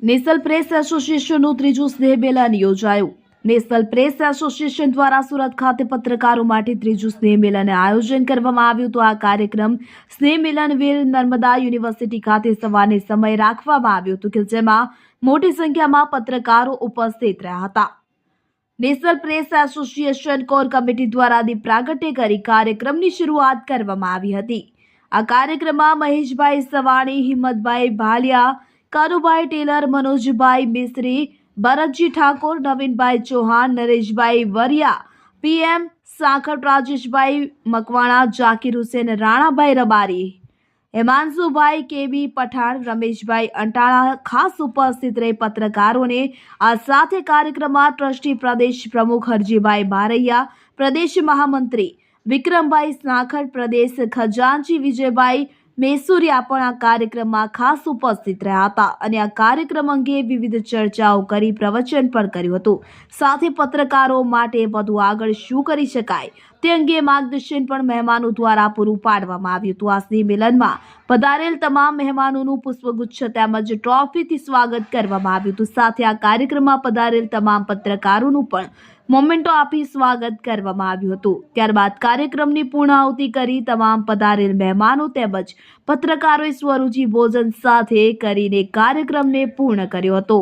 National press એસોસિએશનનું ત્રીજું સ્નેહ melon યોજાયું. નેશનલ પ્રેસ એસોસિએશન દ્વારા સુરત ખાતે પત્રકારો માટે ત્રીજું સ્નેહ મેલનનું આયોજન કરવામાં આવ્યું હતું. આ કાર્યક્રમ સ્નેહ મેલન વીર નર્મદા યુનિવર્સિટી ખાતે સવારનો સમય રાખવામાં આવ્યો હતો કે જેમાં મોટી સંખ્યામાં પત્રકારો ઉપસ્થિત રહ્યા હતા. National press association core committee દ્વારા દીપ પ્રાગટ્ય કરી કાર્યક્રમની શરૂઆત કરવામાં આવી હતી. આ કાર્યક્રમમાં મહેશભાઈ સવાણી, હિંમતભાઈ ભાલિયા, કાનુભાઈ ટેલર, મનોજભાઈ મિસ્ત્રી, ભરતજી ઠાકોર, નવીનભાઈ ચૌહાણ, નરેશભાઈ વરિયા, PM સાખર, રાજેશભાઈ મકવાણા, જાકીર હુસેન, રાણાભાઈ રબારી, હેમાંશુભાઈ KB પઠાણ, રમેશભાઈ અંટાળા ખાસ ઉપસ્થિત રહી પત્રકારોને આ સાથે કાર્યક્રમમાં ટ્રસ્ટી પ્રદેશ પ્રમુખ હરજીભાઈ બારૈયા, પ્રદેશ મહામંત્રી વિક્રમભાઈ સાખર, પ્રદેશ ખજાનચી વિજયભાઈ મેસુરિયા પણ આ કાર્યક્રમમાં ખાસ ઉપસ્થિત રહ્યા હતા અને આ કાર્યક્રમ અંગે વિવિધ ચર્ચાઓ કરી પ્રવચન પણ કર્યું હતું. સાથે પત્રકારો માટે વધુ આગળ શું કરી શકાય તે અંગે માર્ગદર્શન પણ મહેમાનો દ્વારા પૂરું પાડવામાં આવ્યું હતું. આ સ્નેહ મિલનમાં પધારેલ તમામ મહેમાનોનું પુષ્પગુચ્છ તેમજ ટ્રોફીથી સ્વાગત કરવામાં આવ્યું હતું. સાથે આ કાર્યક્રમમાં પધારેલ તમામ પત્રકારોનું પણ મોમેન્ટો આપી સ્વાગત કરવામાં આવ્યું હતું. ત્યારબાદ કાર્યક્રમની પૂર્ણાહુતિ કરી તમામ પધારેલ મહેમાનો તેમજ પત્રકારોએ સ્વરૂચિ ભોજન સાથે કરીને કાર્યક્રમને પૂર્ણ કર્યો હતો.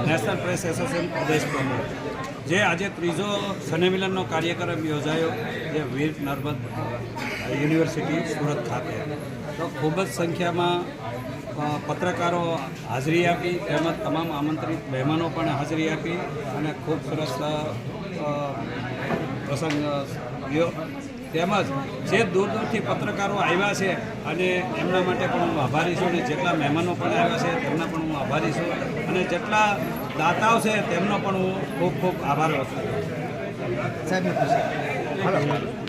નેશનલ પ્રેસ એસોસિએશન પ્રદેશ પ્રમુખ જે આજે ત્રીજો સ્નેહમિલનનો કાર્યક્રમ યોજાયો જે વીર નર્મદ યુનિવર્સિટી સુરત ખાતે, તો ખૂબ જ સંખ્યામાં પત્રકારો હાજરી આપી તેમજ તમામ આમંત્રિત મહેમાનો પણ હાજરી આપી અને ખૂબ સરસ પ્રસંગ થયો. તેમજ જે દૂર દૂરથી પત્રકારો આવ્યા છે અને એમના માટે પણ હું આભારી છું, અને જેટલા મહેમાનો પણ આવ્યા છે તેમના પણ હું આભારી છું, અને જેટલા દાતાઓ છે તેમનો પણ હું ખૂબ ખૂબ આભાર વ્યક્ત કરું છું.